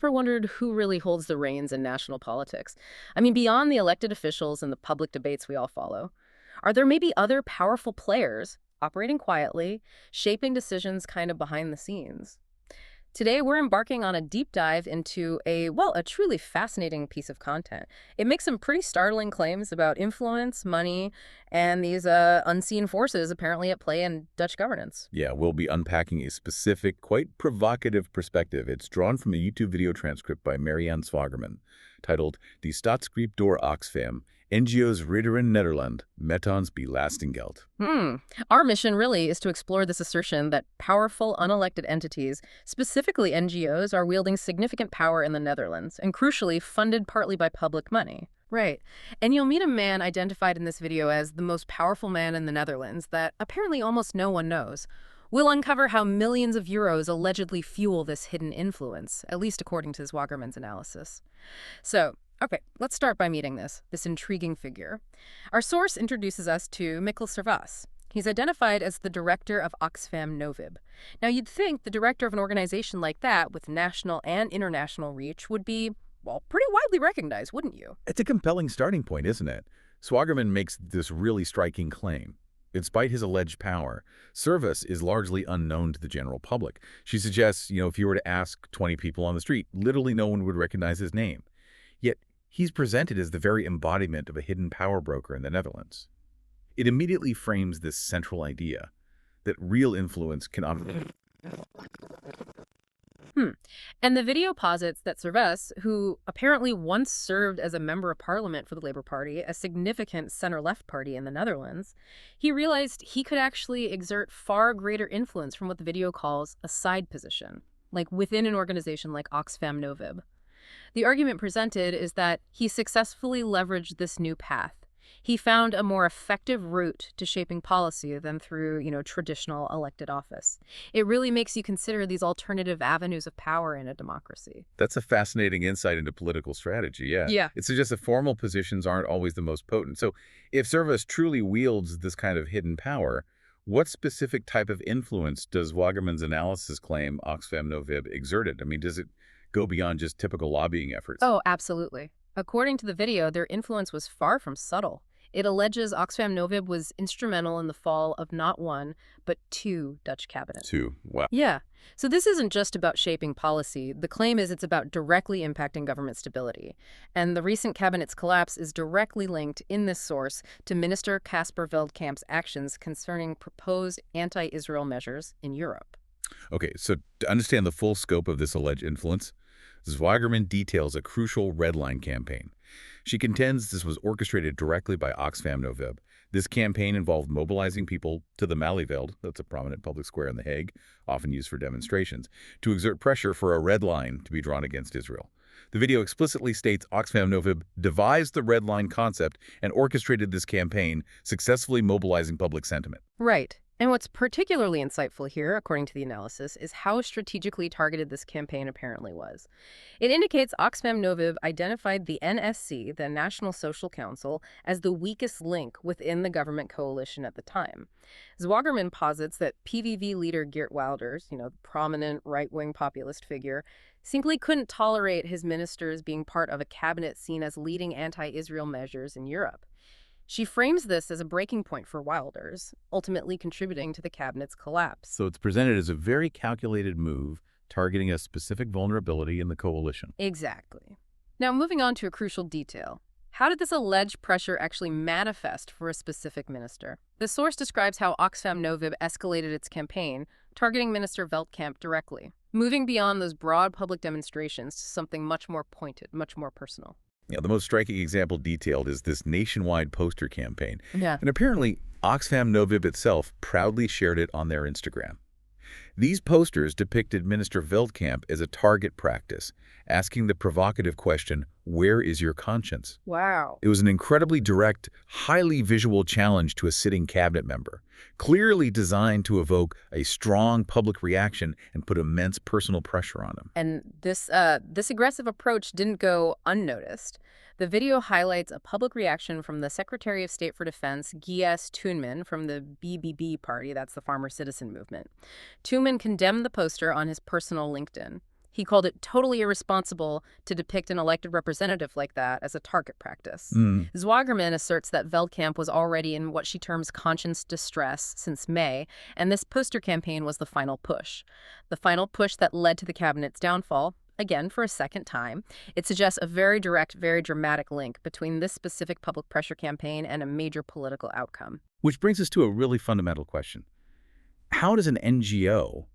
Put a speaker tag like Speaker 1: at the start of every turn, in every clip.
Speaker 1: ever wondered who really holds the reins in national politics? I mean, beyond the elected officials and the public debates we all follow, are there maybe other powerful players operating quietly, shaping decisions kind of behind the scenes? Today, we're embarking on a deep dive into a truly fascinating piece of content. It makes some pretty startling claims about influence, money, and these unseen forces apparently at play in Dutch governance.
Speaker 2: Yeah, we'll be unpacking a specific, quite provocative perspective. It's drawn from a YouTube video transcript by Marianne Zwagerman, titled Die staatsgreep door Oxfam, NGOs regeren Nederland, met ons belastinggeld.
Speaker 1: Our mission really is to explore this assertion that powerful, unelected entities, specifically NGOs, are wielding significant power in the Netherlands, and crucially, funded partly by public money. Right. And you'll meet a man identified in this video as the most powerful man in the Netherlands that apparently almost no one knows. We'll uncover how millions of euros allegedly fuel this hidden influence, at least according to Zwagerman's analysis. So, okay, let's start by meeting this intriguing figure. Our source introduces us to Michiel Servaas. He's identified as the director of Oxfam Novib. Now, you'd think the director of an organization like that, with national and international reach, would be, well, pretty widely recognized, wouldn't you?
Speaker 2: It's a compelling starting point, isn't it? Zwagerman makes this really striking claim. Despite his alleged power, Servaas is largely unknown to the general public. She suggests, if you were to ask 20 people on the street, literally no one would recognize his name. Yet, he's presented as the very embodiment of a hidden power broker in the Netherlands. It immediately frames this central idea that real influence can...
Speaker 1: And the video posits that Servaas, who apparently once served as a member of parliament for the Labour Party, a significant center-left party in the Netherlands, he realized he could actually exert far greater influence from what the video calls a side position, like within an organization like Oxfam Novib. The argument presented is that he successfully leveraged this new path. He found a more effective route to shaping policy than through, traditional elected office. It really makes you consider these alternative avenues of power in a democracy.
Speaker 2: That's a fascinating insight into political strategy, yeah.
Speaker 1: Yeah.
Speaker 2: It suggests that formal positions aren't always the most potent. So if Servaas truly wields this kind of hidden power, what specific type of influence does Zwagerman's analysis claim Oxfam Novib exerted? I mean, does it go beyond just typical lobbying efforts?
Speaker 1: Oh, absolutely. According to the video, their influence was far from subtle. It alleges Oxfam Novib was instrumental in the fall of not one, but two Dutch cabinets.
Speaker 2: Two. Wow.
Speaker 1: Yeah. So this isn't just about shaping policy. The claim is it's about directly impacting government stability. And the recent cabinet's collapse is directly linked in this source to Minister Casper Veldkamp's actions concerning proposed anti-Israel measures in Europe.
Speaker 2: Okay, so to understand the full scope of this alleged influence, Zwagerman details a crucial red line campaign. She contends this was orchestrated directly by Oxfam Novib. This campaign involved mobilizing people to the Malieveld, that's a prominent public square in The Hague, often used for demonstrations, to exert pressure for a red line to be drawn against Israel. The video explicitly states Oxfam Novib devised the red line concept and orchestrated this campaign, successfully mobilizing public sentiment.
Speaker 1: Right. And what's particularly insightful here, according to the analysis, is how strategically targeted this campaign apparently was. It indicates Oxfam Novib identified the NSC, the National Social Council, as the weakest link within the government coalition at the time. Zwagerman posits that PVV leader Geert Wilders, the prominent right-wing populist figure, simply couldn't tolerate his ministers being part of a cabinet seen as leading anti-Israel measures in Europe. She frames this as a breaking point for Wilders, ultimately contributing to the cabinet's collapse.
Speaker 2: So it's presented as a very calculated move, targeting a specific vulnerability in the coalition.
Speaker 1: Exactly. Now, moving on to a crucial detail. How did this alleged pressure actually manifest for a specific minister? The source describes how Oxfam Novib escalated its campaign, targeting Minister Veldkamp directly, moving beyond those broad public demonstrations to something much more pointed, much more personal.
Speaker 2: The most striking example detailed is this nationwide poster campaign.
Speaker 1: Yeah.
Speaker 2: And apparently, Oxfam Novib itself proudly shared it on their Instagram. These posters depicted Minister Veldkamp as a target practice, asking the provocative question, "Where is your conscience?"
Speaker 1: Wow.
Speaker 2: It was an incredibly direct, highly visual challenge to a sitting cabinet member, clearly designed to evoke a strong public reaction and put immense personal pressure on him.
Speaker 1: And this aggressive approach didn't go unnoticed. The video highlights a public reaction from the Secretary of State for Defense, Gijs Tuinman, from the BBB party, that's the Farmer Citizen Movement. Tuinman condemned the poster on his personal LinkedIn. He called it totally irresponsible to depict an elected representative like that as a target practice.
Speaker 2: Mm.
Speaker 1: Zwagerman asserts that Veldkamp was already in what she terms conscience distress since May, and this poster campaign was the final push. The final push that led to the cabinet's downfall, again for a second time. It suggests a very direct, very dramatic link between this specific public pressure campaign and a major political outcome.
Speaker 2: Which brings us to a really fundamental question. How does an NGO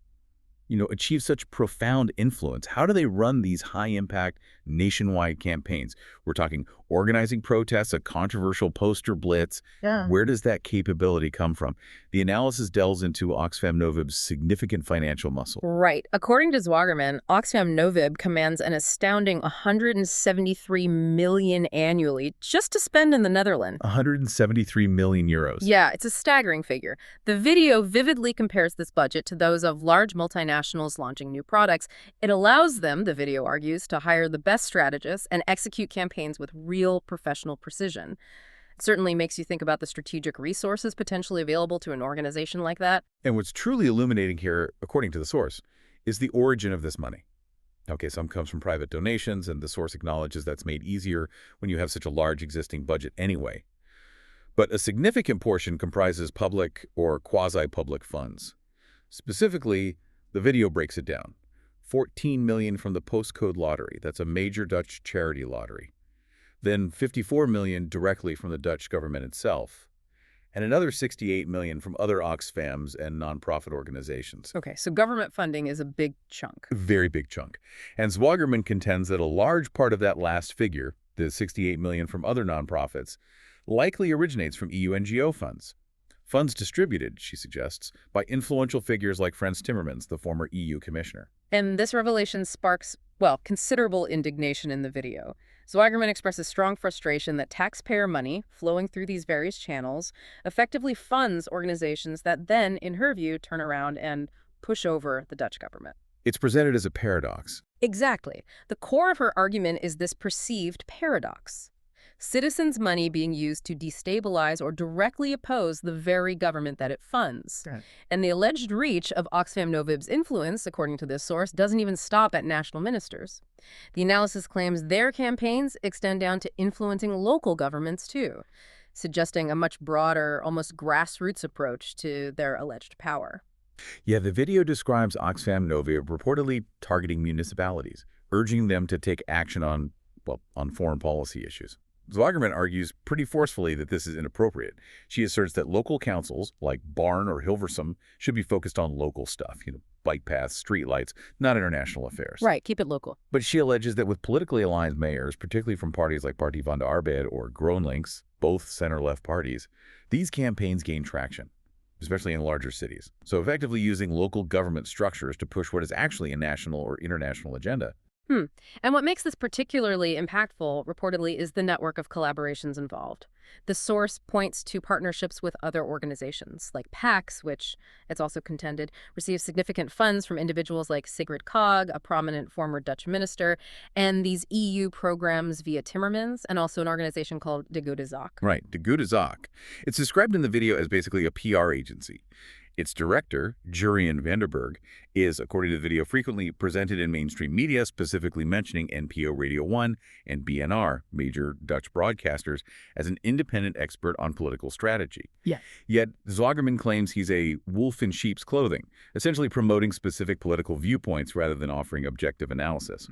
Speaker 2: achieve such profound influence? How do they run these high-impact nationwide campaigns? We're talking organizing protests, a controversial poster blitz.
Speaker 1: Yeah.
Speaker 2: Where does that capability come from? The analysis delves into Oxfam Novib's significant financial muscle.
Speaker 1: Right. According to Zwagerman, Oxfam Novib commands an astounding 173 million annually just to spend in the Netherlands.
Speaker 2: 173 million euros.
Speaker 1: Yeah, it's a staggering figure. The video vividly compares this budget to those of large multinationals launching new products. It allows them, the video argues, to hire the best strategists and execute campaigns with real professional precision. It certainly makes you think about the strategic resources potentially available to an organization like that.
Speaker 2: And what's truly illuminating here, according to the source, is the origin of this money. Okay, some comes from private donations, and the source acknowledges that's made easier when you have such a large existing budget anyway. But a significant portion comprises public or quasi-public funds. Specifically, the video breaks it down. 14 million from the postcode lottery. That's a major Dutch charity lottery. Then 54 million directly from the Dutch government itself. And another 68 million from other Oxfams and nonprofit organizations.
Speaker 1: Okay, so government funding is a big chunk.
Speaker 2: Very big chunk. And Zwagerman contends that a large part of that last figure, the 68 million from other nonprofits, likely originates from EU NGO funds. Funds distributed, she suggests, by influential figures like Frans Timmermans, the former EU commissioner.
Speaker 1: And this revelation sparks, well, considerable indignation in the video. Zwagerman expresses strong frustration that taxpayer money, flowing through these various channels, effectively funds organizations that then, in her view, turn around and push over the Dutch government.
Speaker 2: It's presented as a paradox.
Speaker 1: Exactly. The core of her argument is this perceived paradox. Citizens' money being used to destabilize or directly oppose the very government that it funds.
Speaker 2: Right.
Speaker 1: And the alleged reach of Oxfam Novib's influence, according to this source, doesn't even stop at national ministers. The analysis claims their campaigns extend down to influencing local governments, too, suggesting a much broader, almost grassroots approach to their alleged power.
Speaker 2: Yeah, the video describes Oxfam Novib reportedly targeting municipalities, urging them to take action on foreign policy issues. Zwagerman argues pretty forcefully that this is inappropriate. She asserts that local councils, like Barn or Hilversum, should be focused on local stuff, bike paths, streetlights, not international affairs.
Speaker 1: Right, keep it local.
Speaker 2: But she alleges that with politically aligned mayors, particularly from parties like Partij van de Arbeid or GroenLinks, both center-left parties, these campaigns gain traction, especially in larger cities. So effectively using local government structures to push what is actually a national or international agenda.
Speaker 1: And what makes this particularly impactful, reportedly, is the network of collaborations involved. The source points to partnerships with other organizations, like PACS, which, it's also contended, receives significant funds from individuals like Sigrid Kaag, a prominent former Dutch minister, and these EU programs via Timmermans, and also an organization called De Goede Zaak.
Speaker 2: Right, De Goede Zaak. It's described in the video as basically a PR agency. Its director, Jurien Vanderburg, is, according to the video, frequently presented in mainstream media, specifically mentioning NPO Radio 1 and BNR, major Dutch broadcasters, as an independent expert on political strategy.
Speaker 1: Yes.
Speaker 2: Yet, Zwagerman claims he's a wolf in sheep's clothing, essentially promoting specific political viewpoints rather than offering objective analysis.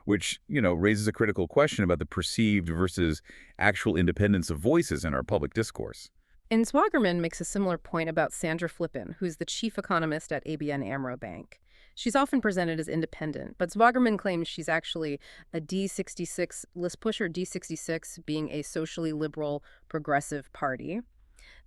Speaker 2: Which, raises a critical question about the perceived versus actual independence of voices in our public discourse.
Speaker 1: And Zwagerman makes a similar point about Sandra Flippen, who's the chief economist at ABN AMRO Bank. She's often presented as independent, but Zwagerman claims she's actually a D66 list pusher, D66 being a socially liberal progressive party.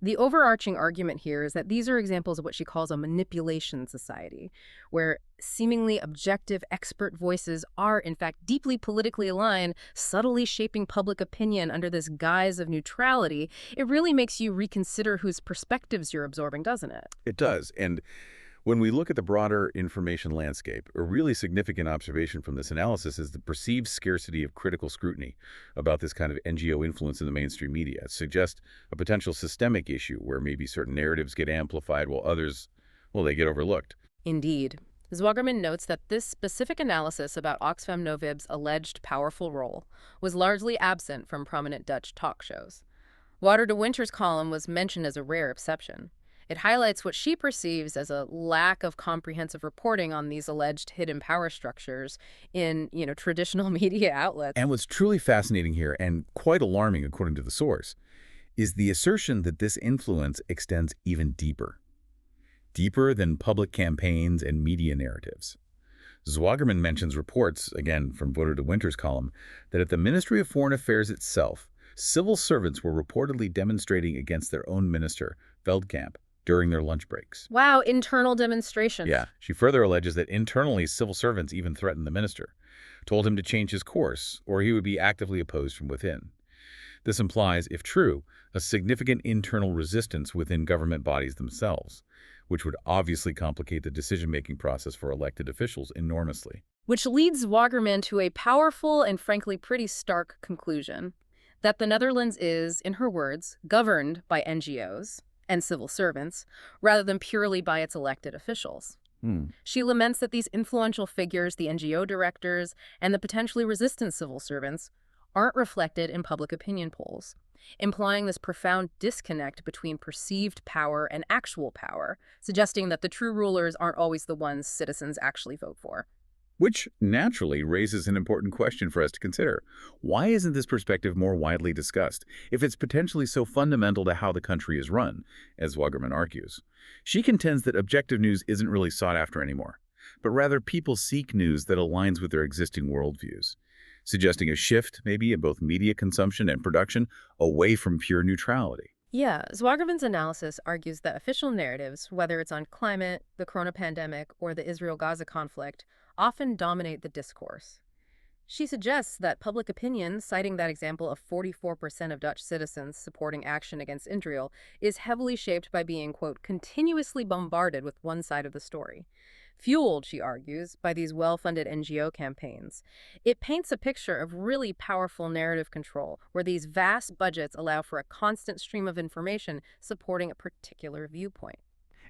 Speaker 1: The overarching argument here is that these are examples of what she calls a manipulation society, where seemingly objective expert voices are, in fact, deeply politically aligned, subtly shaping public opinion under this guise of neutrality. It really makes you reconsider whose perspectives you're absorbing, doesn't it?
Speaker 2: It does. And when we look at the broader information landscape, a really significant observation from this analysis is the perceived scarcity of critical scrutiny about this kind of NGO influence in the mainstream media. It suggests a potential systemic issue where maybe certain narratives get amplified while others, they get overlooked.
Speaker 1: Indeed. Zwagerman notes that this specific analysis about Oxfam Novib's alleged powerful role was largely absent from prominent Dutch talk shows. Water de Winter's column was mentioned as a rare exception. It highlights what she perceives as a lack of comprehensive reporting on these alleged hidden power structures in, traditional media outlets.
Speaker 2: And what's truly fascinating here, and quite alarming according to the source, is the assertion that this influence extends even deeper than public campaigns and media narratives. Zwagerman mentions reports, again from Water de Winter's column, that at the Ministry of Foreign Affairs itself, civil servants were reportedly demonstrating against their own minister, Veldkamp, during their lunch breaks.
Speaker 1: Wow, internal demonstrations.
Speaker 2: Yeah, she further alleges that internally civil servants even threatened the minister, told him to change his course, or he would be actively opposed from within. This implies, if true, a significant internal resistance within government bodies themselves, which would obviously complicate the decision-making process for elected officials enormously.
Speaker 1: Which leads Zwagerman to a powerful and frankly pretty stark conclusion, that the Netherlands is, in her words, governed by NGOs and civil servants, rather than purely by its elected officials. She laments that these influential figures, the NGO directors, and the potentially resistant civil servants, aren't reflected in public opinion polls, implying this profound disconnect between perceived power and actual power, suggesting that the true rulers aren't always the ones citizens actually vote for.
Speaker 2: Which naturally raises an important question for us to consider. Why isn't this perspective more widely discussed, if it's potentially so fundamental to how the country is run, as Zwagerman argues? She contends that objective news isn't really sought after anymore, but rather people seek news that aligns with their existing worldviews, suggesting a shift, maybe, in both media consumption and production away from pure neutrality.
Speaker 1: Yeah, Zwagerman's analysis argues that official narratives, whether it's on climate, the corona pandemic, or the Israel-Gaza conflict, often dominate the discourse. She suggests that public opinion, citing that example of 44% of Dutch citizens supporting action against Israel, is heavily shaped by being, quote, continuously bombarded with one side of the story. Fueled, she argues, by these well-funded NGO campaigns. It paints a picture of really powerful narrative control, where these vast budgets allow for a constant stream of information supporting a particular viewpoint.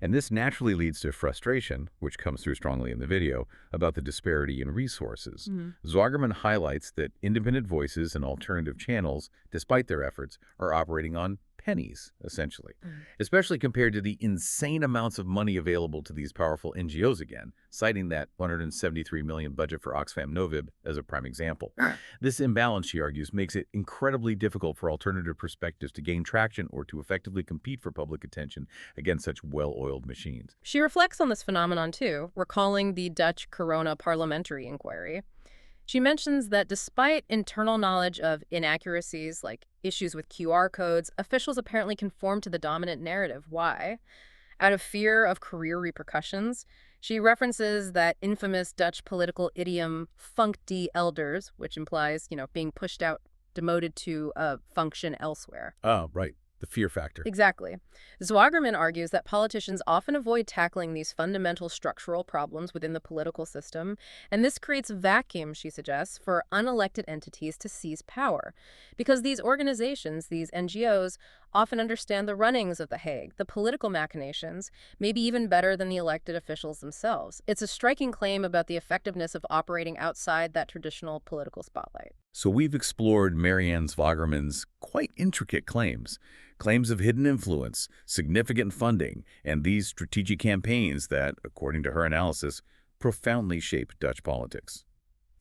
Speaker 2: And this naturally leads to frustration, which comes through strongly in the video, about the disparity in resources. Zwagerman highlights that independent voices and alternative channels, despite their efforts, are operating on pennies, essentially, especially compared to the insane amounts of money available to these powerful NGOs again, citing that $173 million budget for Oxfam Novib as a prime example. This imbalance, she argues, makes it incredibly difficult for alternative perspectives to gain traction or to effectively compete for public attention against such well-oiled machines.
Speaker 1: She reflects on this phenomenon, too, recalling the Dutch Corona parliamentary inquiry. She mentions that despite internal knowledge of inaccuracies like issues with QR codes, officials apparently conform to the dominant narrative. Why? Out of fear of career repercussions. She references that infamous Dutch political idiom, func die elders, which implies, being pushed out, demoted to a function elsewhere.
Speaker 2: Oh, right. The fear factor.
Speaker 1: Exactly. Zwagerman argues that politicians often avoid tackling these fundamental structural problems within the political system, and this creates a vacuum, she suggests, for unelected entities to seize power. Because these organizations, these NGOs, often understand the runnings of The Hague, the political machinations, maybe even better than the elected officials themselves. It's a striking claim about the effectiveness of operating outside that traditional political spotlight.
Speaker 2: So we've explored Marianne Zwagerman's quite intricate claims of hidden influence, significant funding, and these strategic campaigns that, according to her analysis, profoundly shape Dutch politics.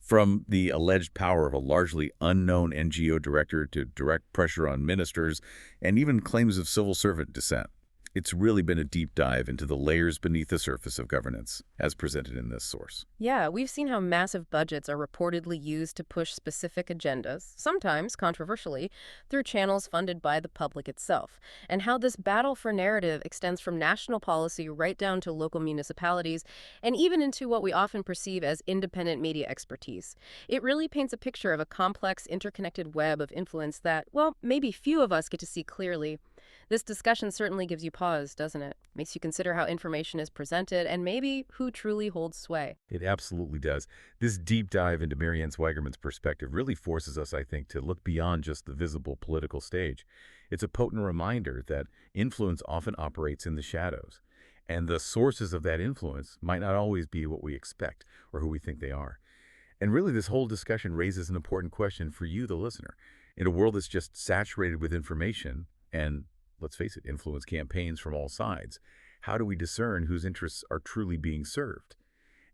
Speaker 2: From the alleged power of a largely unknown NGO director to direct pressure on ministers, and even claims of civil servant dissent. It's really been a deep dive into the layers beneath the surface of governance, as presented in this source.
Speaker 1: Yeah, we've seen how massive budgets are reportedly used to push specific agendas, sometimes controversially, through channels funded by the public itself, and how this battle for narrative extends from national policy right down to local municipalities, and even into what we often perceive as independent media expertise. It really paints a picture of a complex, interconnected web of influence that, well, maybe few of us get to see clearly. This discussion certainly gives you pause, doesn't it? Makes you consider how information is presented and maybe who truly holds sway.
Speaker 2: It absolutely does. This deep dive into Marianne Zwagerman's perspective really forces us, I think, to look beyond just the visible political stage. It's a potent reminder that influence often operates in the shadows, And the sources of that influence might not always be what we expect or who we think they are. And really, this whole discussion raises an important question for you, the listener. In a world that's just saturated with information and, let's face it, influence campaigns from all sides, how do we discern whose interests are truly being served?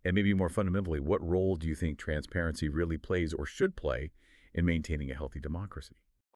Speaker 2: And maybe more fundamentally, what role do you think transparency really plays or should play in maintaining a healthy democracy?